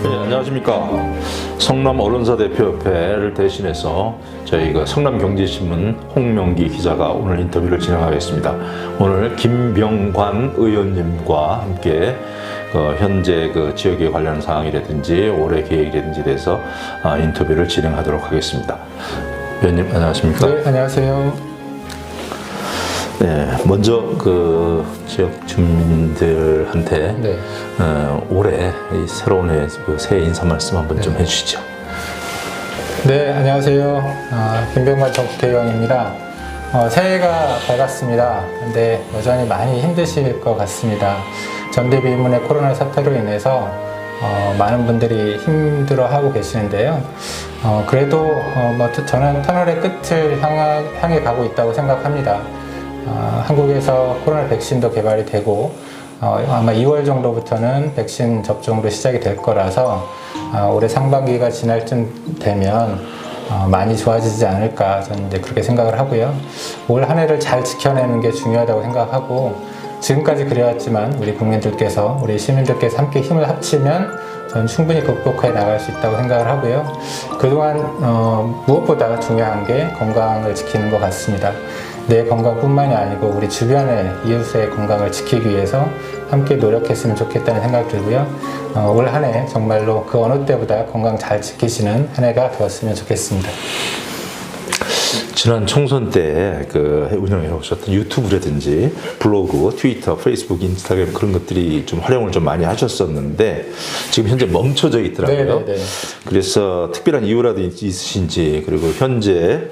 네, 안녕하십니까. 성남 언론사 대표협회를 대신해서 저희가 성남경제신문 홍명기 기자가 오늘 인터뷰를 진행하겠습니다. 오늘 김병관 의원님과 함께 현재 지역에 관련 사항이라든지 올해 계획이라든지 대해서 인터뷰를 진행하도록 하겠습니다. 의원님 안녕하십니까? 네, 안녕하세요. 네, 먼저 지역 주민들한테 네. 올해 이 새로운 해 새해 인사 말씀 한번 좀 해주시죠. 네, 안녕하세요. 김병관 전 국회의원입니다. 새해가 밝았습니다. 근데 여전히 많이 힘드실 것 같습니다. 전대비문의 코로나 사태로 인해서 많은 분들이 힘들어하고 계시는데요. 그래도 저는 터널의 끝을 향해 가고 있다고 생각합니다. 한국에서 코로나 백신도 개발이 되고 아마 2월 정도부터는 백신 접종도 시작이 될 거라서 올해 상반기가 지날 쯤 되면 많이 좋아지지 않을까 저는 이제 그렇게 생각을 하고요. 올 한 해를 잘 지켜내는 게 중요하다고 생각하고 지금까지 그래왔지만 우리 국민들께서 우리 시민들께서 함께 힘을 합치면 저는 충분히 극복해 나갈 수 있다고 생각을 하고요. 그동안 무엇보다 중요한 게 건강을 지키는 것 같습니다. 내 건강뿐만이 아니고 우리 주변의 이웃의 건강을 지키기 위해서 함께 노력했으면 좋겠다는 생각 들고요. 올 한 해 정말로 그 어느 때보다 건강 잘 지키시는 한 해가 되었으면 좋겠습니다. 지난 총선 때 운영해 오셨던 유튜브라든지 블로그, 트위터, 페이스북, 인스타그램 그런 것들이 좀 활용을 좀 많이 하셨었는데 지금 현재 멈춰져 있더라고요. 네네네. 그래서 특별한 이유라든지 있으신지 그리고 현재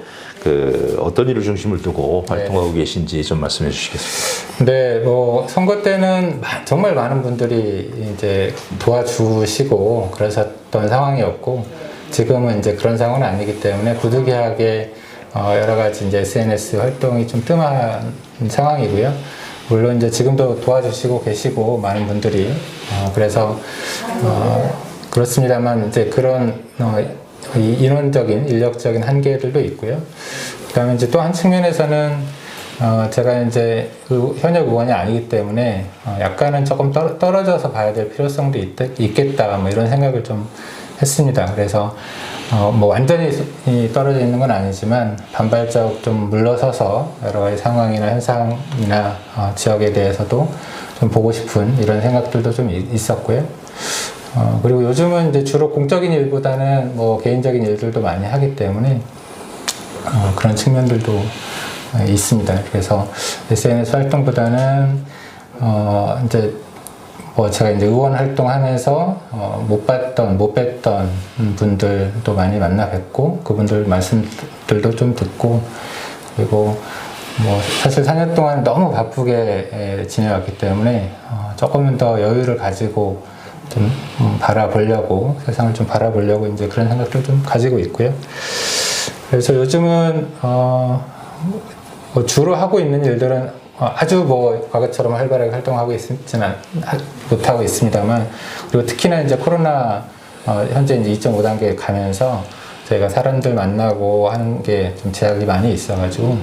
어떤 일을 중심을 두고 활동하고 계신지 좀 말씀해 주시겠습니까? 네, 선거 때는 정말 많은 분들이 이제 도와주시고 그러셨던 상황이었고 지금은 이제 그런 상황은 아니기 때문에 부득이하게 여러 가지 이제 SNS 활동이 좀 뜸한 상황이고요. 물론 이제 지금도 도와주시고 계시고 많은 분들이 그래서 그렇습니다만 이제 그런 인원적인 인력적인 한계들도 있고요. 그다음에 이제 또 한 측면에서는 제가 이제 현역 의원이 아니기 때문에 약간은 조금 떨어져서 봐야 될 필요성도 있겠다 이런 생각을 좀 했습니다. 그래서 완전히 떨어져 있는 건 아니지만 반발적 좀 물러서서 여러 가지 상황이나 현상이나 지역에 대해서도 좀 보고 싶은 이런 생각들도 좀 있었고요. 그리고 요즘은 이제 주로 공적인 일보다는 개인적인 일들도 많이 하기 때문에 그런 측면들도 있습니다. 그래서 SNS 활동보다는 이제 제가 이제 의원 활동하면서 못 뵀던 분들도 많이 만나 뵙고 그분들 말씀들도 좀 듣고 그리고 사실 4년 동안 너무 바쁘게 지내왔기 때문에 조금은 더 여유를 가지고 좀 바라보려고 세상을 좀 바라보려고 이제 그런 생각도 좀 가지고 있고요. 그래서 요즘은 주로 하고 있는 일들은 아주 과거처럼 활발하게 활동하고 있지는 못하고 있습니다만 그리고 특히나 이제 코로나 현재 이제 2.5단계에 가면서 저희가 사람들 만나고 하는 게 좀 제약이 많이 있어가지고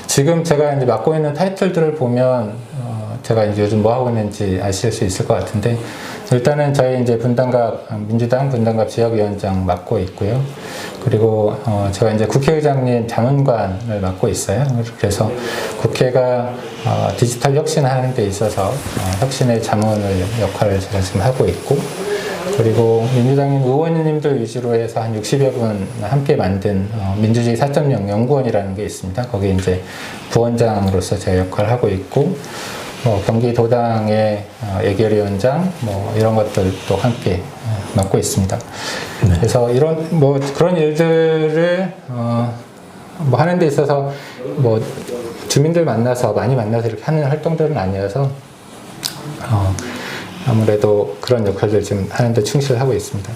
지금 제가 이제 맡고 있는 타이틀들을 보면 제가 이제 요즘 뭐 하고 있는지 아실 수 있을 것 같은데 일단은 저희 이제 민주당 분당갑 지역위원장 맡고 있고요. 그리고 제가 이제 국회의장님 자문관을 맡고 있어요. 그래서 국회가 디지털 혁신하는 데 있어서 혁신의 자문을 역할을 제가 지금 하고 있고 그리고 민주당인 의원님들 위주로 해서 한 60여 분 함께 만든 민주주의 4.0 연구원이라는 게 있습니다. 거기 이제 부원장으로서 제가 역할을 하고 있고 경기도당의 예결위원장 이런 것들도 함께 맡고 있습니다. 네. 그래서 이런 그런 일들을 하는 데 있어서 주민들 많이 만나서 이렇게 하는 활동들은 아니어서 아무래도 그런 역할들 지금 하는데 충실하고 있습니다.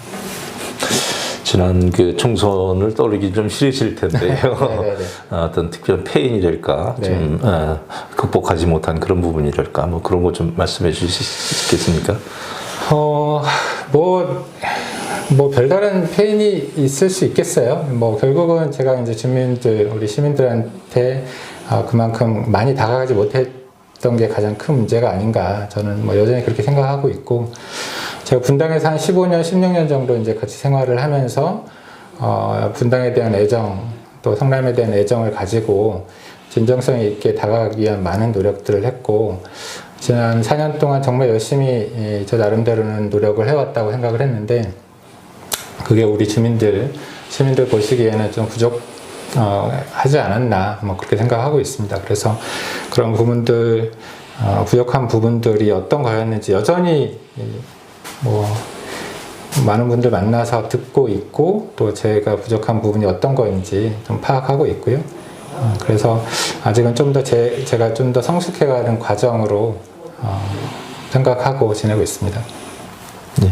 지난 총선을 떠올리기 좀 싫으실 텐데요. 어떤 특별한 패인이랄까, 네. 좀 극복하지 못한 그런 부분이랄까, 그런 거 좀 말씀해 주실 수 있겠습니까? 뭐 별다른 페인이 있을 수 있겠어요. 뭐 결국은 제가 이제 주민들, 우리 시민들한테 그만큼 많이 다가가지 못했던 게 가장 큰 문제가 아닌가. 저는 뭐 여전히 그렇게 생각하고 있고, 제가 분당에서 한 15년, 16년 정도 이제 같이 생활을 하면서 분당에 대한 애정, 또 성남에 대한 애정을 가지고 진정성 있게 다가가기 위한 많은 노력들을 했고, 지난 4년 동안 정말 열심히 저 나름대로는 노력을 해왔다고 생각을 했는데, 그게 우리 시민들 보시기에는 좀 하지 않았나, 뭐 그렇게 생각하고 있습니다. 그래서 그런 부분들, 부족한 부분들이 어떤 거였는지 여전히 뭐 많은 분들 만나서 듣고 있고, 또 제가 부족한 부분이 어떤 거인지 좀 파악하고 있고요. 그래서 아직은 좀 더 제가 좀 더 성숙해가는 과정으로 생각하고 지내고 있습니다. 네.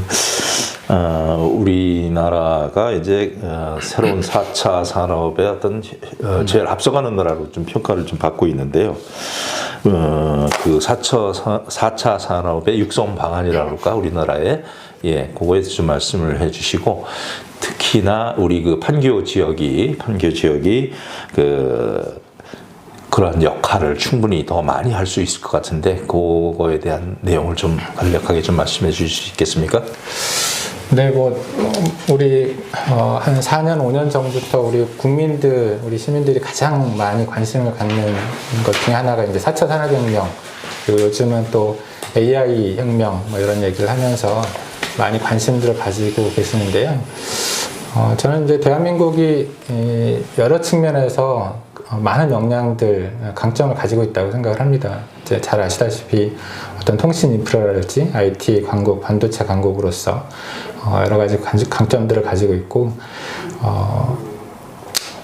우리나라가 이제 새로운 4차 산업의 어떤 제일 앞서가는 나라로 좀 평가를 좀 받고 있는데요. 그 4차 산업의 육성 방안이라고 할까, 우리나라에. 예, 그거에 대해서 좀 말씀을 해 주시고, 특히나 우리 그 판교 지역이 그러한 역할을 충분히 더 많이 할 수 있을 것 같은데, 그거에 대한 내용을 좀 간략하게 좀 말씀해 주실 수 있겠습니까? 네, 뭐 우리 한 4년, 5년 전부터 우리 시민들이 가장 많이 관심을 갖는 것 중에 하나가 이제 4차 산업혁명, 그리고 요즘은 또 AI 혁명 뭐 이런 얘기를 하면서 많이 관심들을 가지고 계시는데요. 저는 이제 대한민국이 여러 측면에서 많은 역량들, 강점을 가지고 있다고 생각을 합니다. 이제 잘 아시다시피 어떤 통신 인프라랄지 IT 강국, 반도체 강국으로서 여러 가지 강점들을 가지고 있고,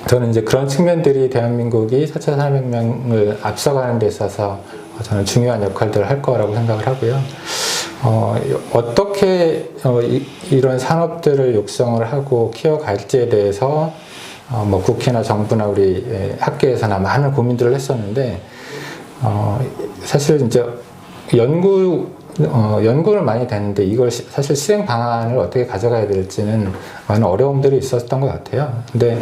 저는 이제 그런 측면들이 대한민국이 4차 산업혁명을 앞서가는 데 있어서 저는 중요한 역할들을 할 거라고 생각을 하고요. 어떻게 이런 산업들을 육성을 하고 키워갈지에 대해서 뭐 국회나 정부나 우리 학계에서나 많은 고민들을 했었는데, 사실 이제 연구를 많이 됐는데 이걸 사실 실행 방안을 어떻게 가져가야 될지는 많은 어려움들이 있었던 것 같아요. 근데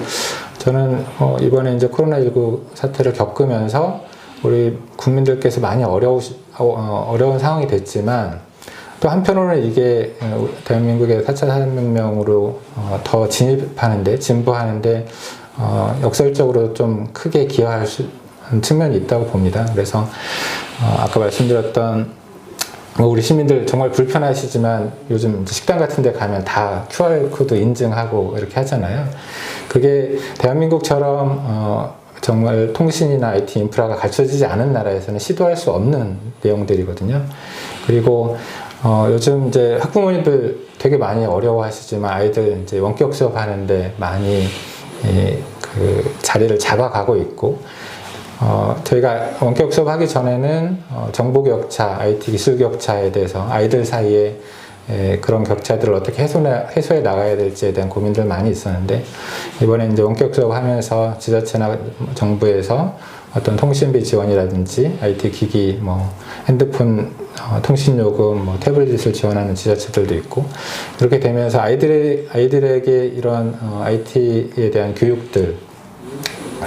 저는 이번에 이제 코로나19 사태를 겪으면서 우리 국민들께서 많이 어려운 상황이 됐지만, 또 한편으로는 이게 대한민국의 4차 산업혁명으로 더 진보하는데 역설적으로 좀 크게 기여할 측면이 있다고 봅니다. 그래서 아까 말씀드렸던 우리 시민들 정말 불편하시지만 요즘 식당 같은 데 가면 다 QR코드 인증하고 이렇게 하잖아요. 그게 대한민국처럼 정말 통신이나 IT 인프라가 갖춰지지 않은 나라에서는 시도할 수 없는 내용들이거든요. 그리고 요즘 이제 학부모님들 되게 많이 어려워하시지만 아이들 이제 원격 수업 하는데 많이 그 자리를 잡아가고 있고, 저희가 원격 수업 하기 전에는 정보 격차, IT 기술 격차에 대해서 아이들 사이에 그런 격차들을 어떻게 해소해 나가야 될지에 대한 고민들 많이 있었는데, 이번에 이제 원격 수업 하면서 지자체나 정부에서 어떤 통신비 지원이라든지 IT 기기, 뭐 핸드폰 통신요금, 뭐 태블릿을 지원하는 지자체들도 있고, 이렇게 되면서 아이들에게 이런 IT에 대한 교육들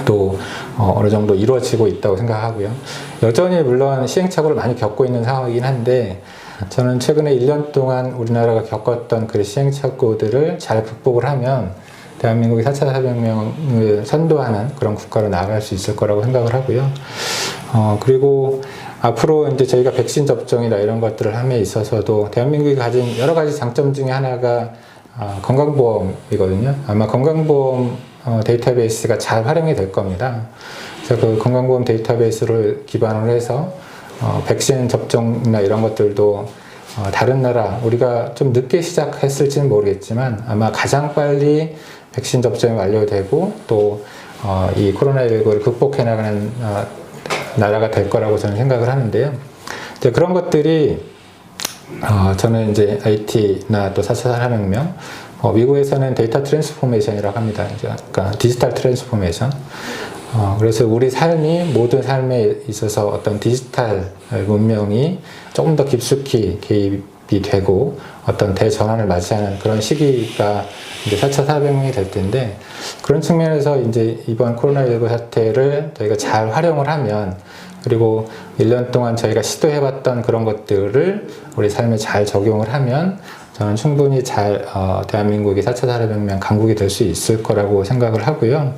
또 어느 정도 이루어지고 있다고 생각하고요. 여전히 물론 시행착오를 많이 겪고 있는 상황이긴 한데, 저는 최근에 1년 동안 우리나라가 겪었던 그 시행착오들을 잘 극복을 하면 대한민국이 4차 산업혁명을 선도하는 그런 국가로 나아갈 수 있을 거라고 생각을 하고요. 그리고 앞으로 이제 저희가 백신 접종이나 이런 것들을 함에 있어서도 대한민국이 가진 여러 가지 장점 중에 하나가 건강보험이거든요. 아마 건강보험 데이터베이스가 잘 활용이 될 겁니다. 그래서 그 건강보험 데이터베이스를 기반으로 해서 백신 접종이나 이런 것들도 다른 나라, 우리가 좀 늦게 시작했을지는 모르겠지만 아마 가장 빨리 백신 접종이 완료되고 또 이 코로나19를 극복해 나가는 나라가 될 거라고 저는 생각을 하는데요. 이제 그런 것들이 저는 이제 IT나 또 4차 산업혁명, 미국에서는 데이터 트랜스포메이션이라고 합니다. 그러니까 디지털 트랜스포메이션. 그래서 우리 모든 삶에 있어서 어떤 디지털 문명이 조금 더 깊숙이 개입이 되고 어떤 대전환을 맞이하는 그런 시기가 이제 4차 산업혁명이 될 텐데, 그런 측면에서 이제 이번 코로나19 사태를 저희가 잘 활용을 하면, 그리고 1년 동안 저희가 시도해봤던 그런 것들을 우리 삶에 잘 적용을 하면 저는 충분히 잘 대한민국이 4차 산업혁명 강국이 될 수 있을 거라고 생각을 하고요.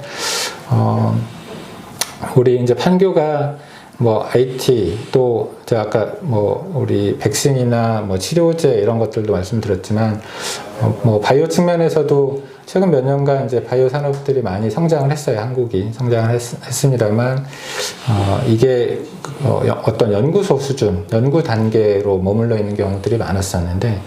우리 이제 판교가 뭐 IT, 또 제가 아까 뭐 우리 백신이나 뭐 치료제 이런 것들도 말씀드렸지만, 뭐 바이오 측면에서도 최근 몇 년간 이제 바이오 산업들이 많이 성장을 했어요. 한국이 성장을 했습니다만, 이게 어떤 연구소 수준, 연구 단계로 머물러 있는 경우들이 많았었는데,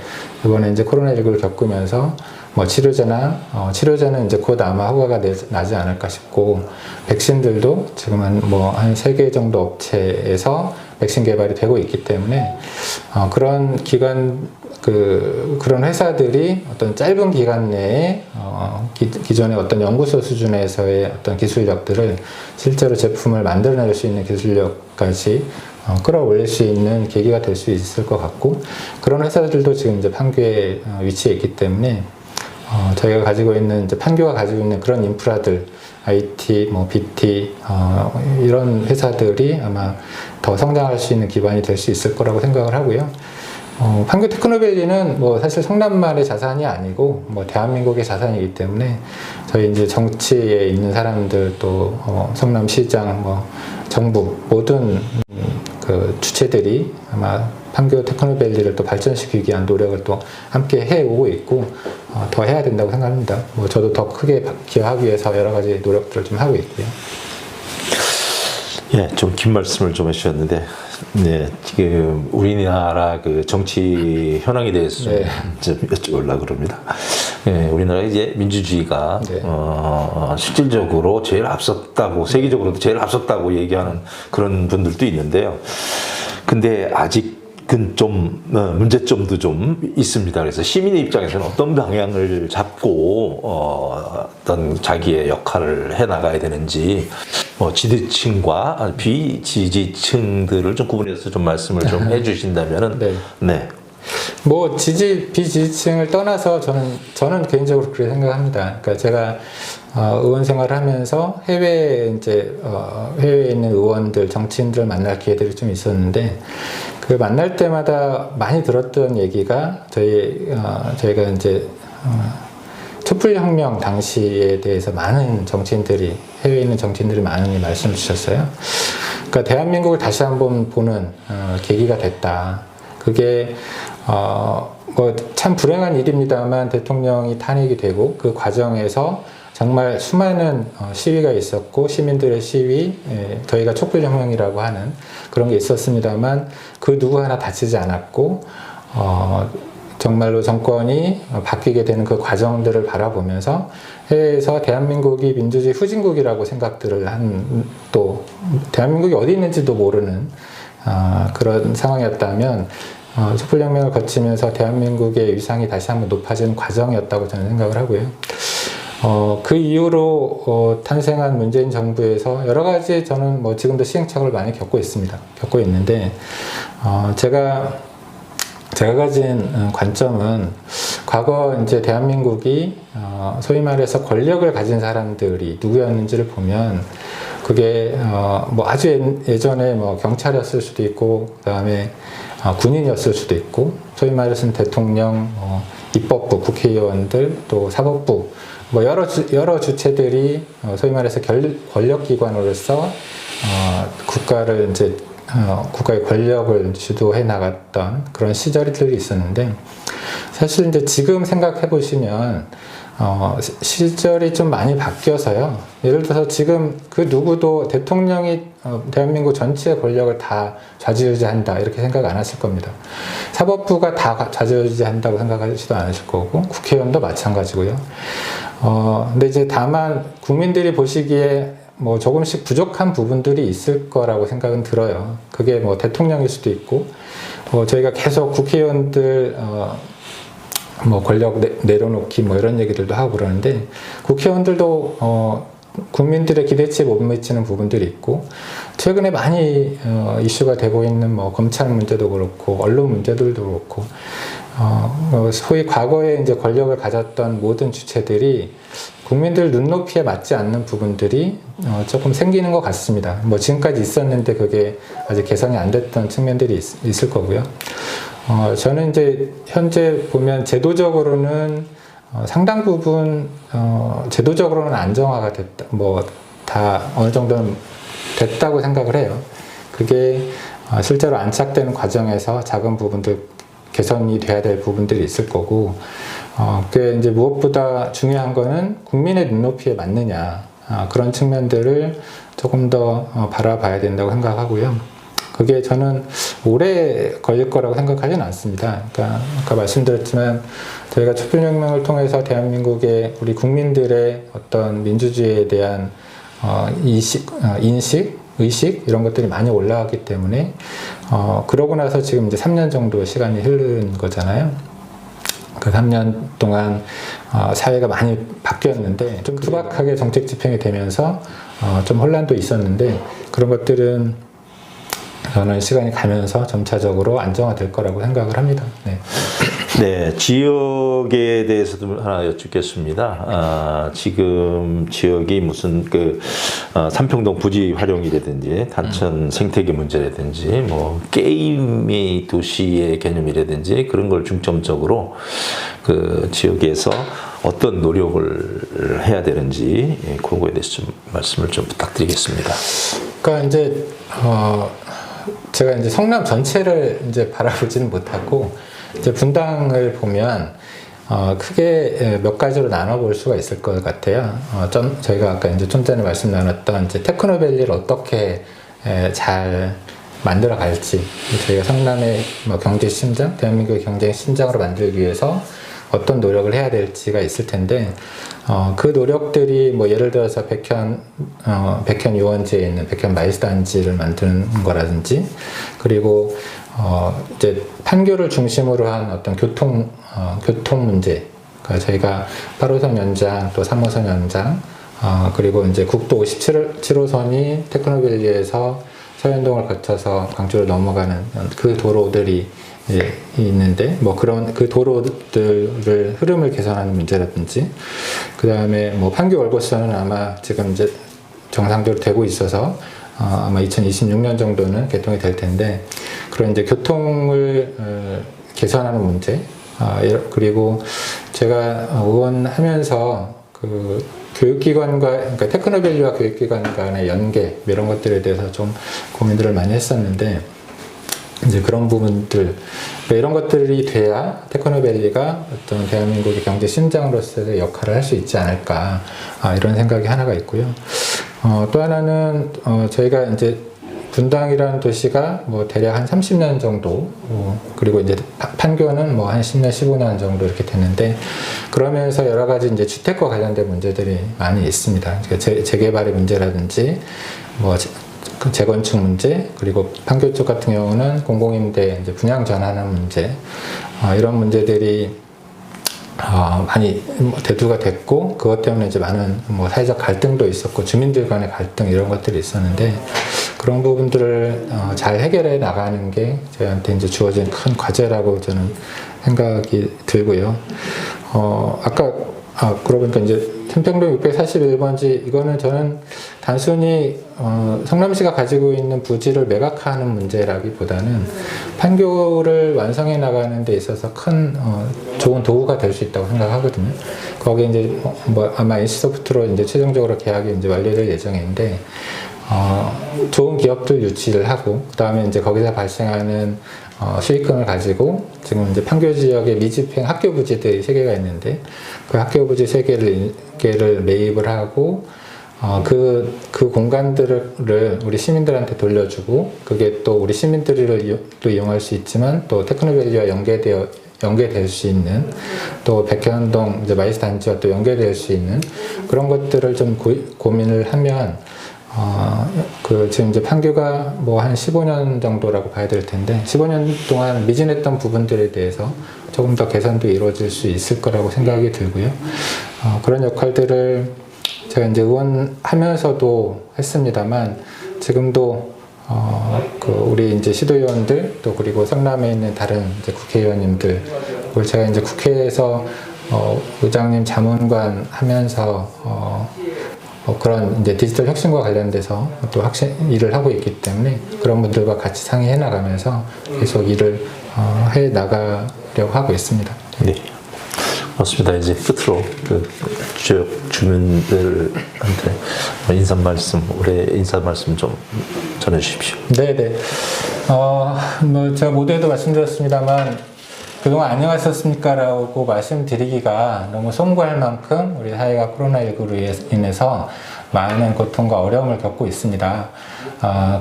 이번에 이제 코로나19를 겪으면서 뭐 치료제는 이제 곧 아마 허가가 나지 않을까 싶고, 백신들도 지금 한 3개 정도 업체에서 백신 개발이 되고 있기 때문에, 그런 그런 회사들이 어떤 짧은 기간 내에 기존의 어떤 연구소 수준에서의 어떤 기술력들을 실제로 제품을 만들어낼 수 있는 기술력까지 끌어올릴 수 있는 계기가 될 수 있을 것 같고, 그런 회사들도 지금 이제 판교에 위치해 있기 때문에 저희가 가지고 있는, 이제 판교가 가지고 있는 그런 인프라들, IT, 뭐 BT 이런 회사들이 아마 더 성장할 수 있는 기반이 될 수 있을 거라고 생각을 하고요. 판교 테크노밸리는 뭐 사실 성남만의 자산이 아니고 뭐 대한민국의 자산이기 때문에, 저희 이제 정치에 있는 사람들, 또 성남시장, 뭐 정부 모든 그 주체들이 아마 판교 테크노밸리를 또 발전시키기 위한 노력을 또 함께 해오고 있고, 더 해야 된다고 생각합니다. 뭐 저도 더 크게 기여하기 위해서 여러 가지 노력들을 좀 하고 있고요. 예, 좀 긴 말씀을 좀 해주셨는데, 네, 지금 우리나라 그 정치 현황에 대해서 좀 여쭤보려고 그럽니다. 예, 우리나라 이제 민주주의가 네. 실질적으로 제일 앞섰다고, 세계적으로도 제일 앞섰다고 얘기하는 그런 분들도 있는데요. 근데 아직은 좀 문제점도 좀 있습니다. 그래서 시민의 입장에서는 어떤 방향을 잡고 어떤 자기의 역할을 해 나가야 되는지, 지지층과 비지지층들을 좀 구분해서 좀 말씀을 좀 해주신다면은. 네. 네. 뭐 비지지층을 떠나서 저는 개인적으로 그렇게 생각합니다. 그러니까 제가 의원 생활을 하면서 해외에 있는 의원들, 정치인들을 만날 기회들이 좀 있었는데, 그 만날 때마다 많이 들었던 얘기가, 저희가 이제 촛불혁명 당시에 대해서 많은 정치인들이, 해외에 있는 정치인들이 많이 말씀을 주셨어요. 그러니까 대한민국을 다시 한번 보는 계기가 됐다. 그게 뭐 참 불행한 일입니다만, 대통령이 탄핵이 되고 그 과정에서 정말 수많은 시위가 있었고, 시민들의 시위, 저희가 촛불혁명이라고 하는 그런 게 있었습니다만, 그 누구 하나 다치지 않았고, 정말로 정권이 바뀌게 되는 그 과정들을 바라보면서 해외에서 대한민국이 민주주의 후진국이라고 생각들을 또 대한민국이 어디 있는지도 모르는 그런 상황이었다면, 촛불혁명을 거치면서 대한민국의 위상이 다시 한번 높아지는 과정이었다고 저는 생각을 하고요. 그 이후로 탄생한 문재인 정부에서 여러 가지, 저는 뭐 지금도 시행착오를 많이 겪고 있는데, 제가 가진 관점은, 과거 이제 대한민국이 소위 말해서 권력을 가진 사람들이 누구였는지를 보면, 그게 뭐 아주 예전에 뭐 경찰이었을 수도 있고, 그다음에 군인이었을 수도 있고, 소위 말해서 대통령, 입법부, 국회의원들, 또 사법부, 뭐 여러 주체들이 소위 말해서 권력기관으로서 국가를 이제 국가의 권력을 주도해 나갔던 그런 시절들이 있었는데, 사실 이제 지금 생각해 보시면 시절이 좀 많이 바뀌어서요. 예를 들어서 지금 그 누구도 대통령이 대한민국 전체의 권력을 다 좌지우지한다 이렇게 생각 안 하실 겁니다. 사법부가 다 좌지우지한다고 생각하지도 않으실 거고, 국회의원도 마찬가지고요. 근데 이제 다만 국민들이 보시기에 뭐 조금씩 부족한 부분들이 있을 거라고 생각은 들어요. 그게 뭐 대통령일 수도 있고, 저희가 계속 국회의원들 뭐 권력 내려놓기 뭐 이런 얘기들도 하고 그러는데, 국회의원들도 국민들의 기대치에 못 미치는 부분들이 있고, 최근에 많이 이슈가 되고 있는 뭐 검찰 문제도 그렇고, 언론 문제들도 그렇고, 소위 과거에 이제 권력을 가졌던 모든 주체들이 국민들 눈높이에 맞지 않는 부분들이 조금 생기는 것 같습니다. 뭐 지금까지 있었는데 그게 아직 개선이 안 됐던 측면들이 있을 거고요. 저는 이제 현재 보면 제도적으로는 상당 부분 제도적으로는 안정화가 됐다, 뭐 다 어느 정도는 됐다고 생각을 해요. 그게 실제로 안착되는 과정에서 작은 부분들 개선이 돼야 될 부분들이 있을 거고, 그게 이제 무엇보다 중요한 거는 국민의 눈높이에 맞느냐, 그런 측면들을 조금 더 바라봐야 된다고 생각하고요. 그게 저는 오래 걸릴 거라고 생각하지는 않습니다. 그러니까 아까 말씀드렸지만 저희가 촛불혁명을 통해서 대한민국의 우리 국민들의 어떤 민주주의에 대한 인식, 의식 이런 것들이 많이 올라왔기 때문에 그러고 나서 지금 이제 3년 정도 시간이 흐른 거잖아요. 그 3년 동안 사회가 많이 바뀌었는데 좀 투박하게 정책 집행이 되면서 좀 혼란도 있었는데 그런 것들은 저는 시간이 가면서 점차적으로 안정화될 거라고 생각을 합니다. 네. 네, 지역에 대해서도 하나 여쭙겠습니다. 지금 지역이 무슨 삼평동 부지 활용이라든지 단천 생태계 문제라든지 뭐 게임의 도시의 개념이라든지 그런 걸 중점적으로 그 지역에서 어떤 노력을 해야 되는지 그거에 대해서 좀 말씀을 좀 부탁드리겠습니다. 그러니까 이제 제가 이제 성남 전체를 이제 바라보지는 못하고 이제 분당을 보면 크게 몇 가지로 나눠볼 수가 있을 것 같아요. 저희가 아까 이제 좀 전에 말씀 나눴던 이제 테크노밸리를 어떻게 잘 만들어 갈지, 저희가 성남의 뭐 경제 심장, 대한민국의 경제 심장으로 만들기 위해서 어떤 노력을 해야 될지가 있을 텐데, 그 노력들이 뭐 예를 들어서 백현 유원지에 있는 백현 마이스단지를 만드는 거라든지, 그리고 이제 판교를 중심으로 한 어떤 교통 문제, 그러니까 저희가 8호선 연장 또 3호선 연장, 그리고 이제 국도 57호선이 테크노밸리에서 서현동을 거쳐서 광주로 넘어가는 그 도로들이 있는데, 뭐 그런 그 도로들을 흐름을 개선하는 문제라든지, 그 다음에 뭐 판교 월고선은 아마 지금 이제 정상적으로 되고 있어서 아마 2026년 정도는 개통이 될 텐데, 그런 이제 교통을 개선하는 문제, 그리고 제가 의원하면서 그 교육기관과, 그러니까 테크노밸리와 교육기관 간의 연계 이런 것들에 대해서 좀 고민들을 많이 했었는데, 이제 그런 부분들, 이런 것들이 돼야 테크노밸리가 어떤 대한민국의 경제 심장으로서의 역할을 할 수 있지 않을까, 이런 생각이 하나가 있고요. 또 하나는 저희가 이제 분당이라는 도시가 뭐 대략 한 30년 정도, 그리고 이제 판교는 뭐 한 10년, 15년 정도 이렇게 되는데, 그러면서 여러 가지 이제 주택과 관련된 문제들이 많이 있습니다. 재개발의 문제라든지, 뭐 재건축 문제, 그리고 판교 쪽 같은 경우는 공공임대 이제 분양 전환하는 문제, 이런 문제들이 많이 대두가 됐고, 그것 때문에 이제 많은 뭐 사회적 갈등도 있었고, 주민들 간의 갈등 이런 것들이 있었는데, 그런 부분들을 잘 해결해 나가는 게 저희한테 이제 주어진 큰 과제라고 저는 생각이 들고요. 그러고 보니까 이제 삼평동 641번지, 이거는 저는 단순히 성남시가 가지고 있는 부지를 매각하는 문제라기보다는 판교를 완성해 나가는 데 있어서 큰 좋은 도구가 될 수 있다고 생각하거든요. 거기에 이제 뭐 아마 NC소프트로 이제 최종적으로 계약이 이제 완료될 예정인데, 좋은 기업들 유치를 하고, 그 다음에 이제 거기서 발생하는 수익금을 가지고 지금 이제 판교 지역에 미집행 학교 부지들이 3개가 있는데, 그 학교 부지 3개를 매입을 하고, 그 공간들을 우리 시민들한테 돌려주고, 그게 또 우리 시민들을 또 이용할 수 있지만, 또 테크노밸리와 연계될 수 있는, 또 백현동 이제 마이스 단지와 또 연계될 수 있는 그런 것들을 좀 고민을 하면, 지금 이제 판교가 뭐 한 15년 정도라고 봐야 될 텐데, 15년 동안 미진했던 부분들에 대해서 조금 더 개선도 이루어질 수 있을 거라고 생각이 들고요. 그런 역할들을 제가 이제 의원하면서도 했습니다만, 지금도 우리 이제 시도의원들, 또 그리고 성남에 있는 다른 이제 국회의원님들, 그걸 제가 이제 국회에서 의장님 자문관 하면서 그런 이제 디지털 혁신과 관련돼서 또 일을 하고 있기 때문에 그런 분들과 같이 상의해 나가면서 계속 일을 해 나가려고 하고 있습니다. 네. 맞습니다. 이제 끝으로 그 지역 주민들한테 올해 인사 말씀 좀 전해주십시오. 네네. 뭐 제가 모두에도 말씀드렸습니다만 그동안 안녕하셨습니까라고 말씀드리기가 너무 송구할 만큼 우리 사회가 코로나19로 인해서 많은 고통과 어려움을 겪고 있습니다.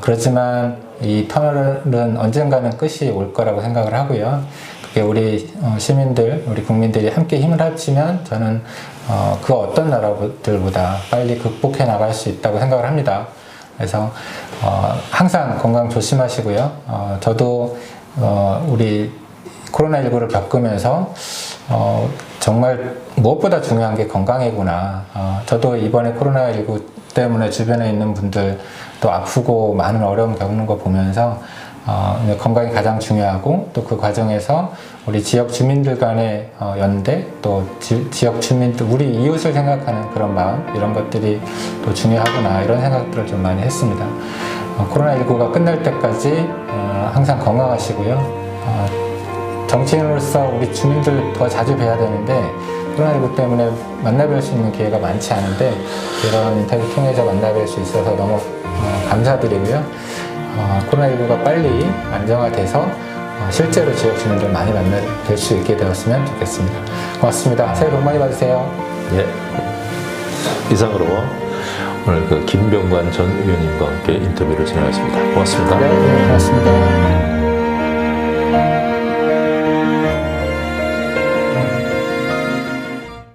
그렇지만 이 터널은 언젠가는 끝이 올 거라고 생각을 하고요. 그게 우리 시민들, 우리 국민들이 함께 힘을 합치면 저는 그 어떤 나라들보다 빨리 극복해 나갈 수 있다고 생각을 합니다. 그래서 항상 건강 조심하시고요. 저도 우리 코로나19를 겪으면서 정말 무엇보다 중요한 게 건강이구나. 저도 이번에 코로나19 때문에 주변에 있는 분들 또 아프고 많은 어려움 겪는 거 보면서 건강이 가장 중요하고 또 그 과정에서 우리 지역 주민들 간의 연대 또 지역 주민들 우리 이웃을 생각하는 그런 마음 이런 것들이 또 중요하구나 이런 생각들을 좀 많이 했습니다. 코로나19가 끝날 때까지 항상 건강하시고요. 정치인으로서 우리 주민들 더 자주 뵈야 되는데 코로나19 때문에 만나뵐 수 있는 기회가 많지 않은데 이런 인터뷰 통해서 만나뵐 수 있어서 너무 감사드리고요. 코로나19가 빨리 안정화돼서 실제로 지역 주민들 많이 만나뵐 수 있게 되었으면 좋겠습니다. 고맙습니다. 새해 복 많이 받으세요. 예. 이상으로 오늘 그 김병관 전 의원님과 함께 인터뷰를 진행했습니다. 고맙습니다. 네, 고맙습니다.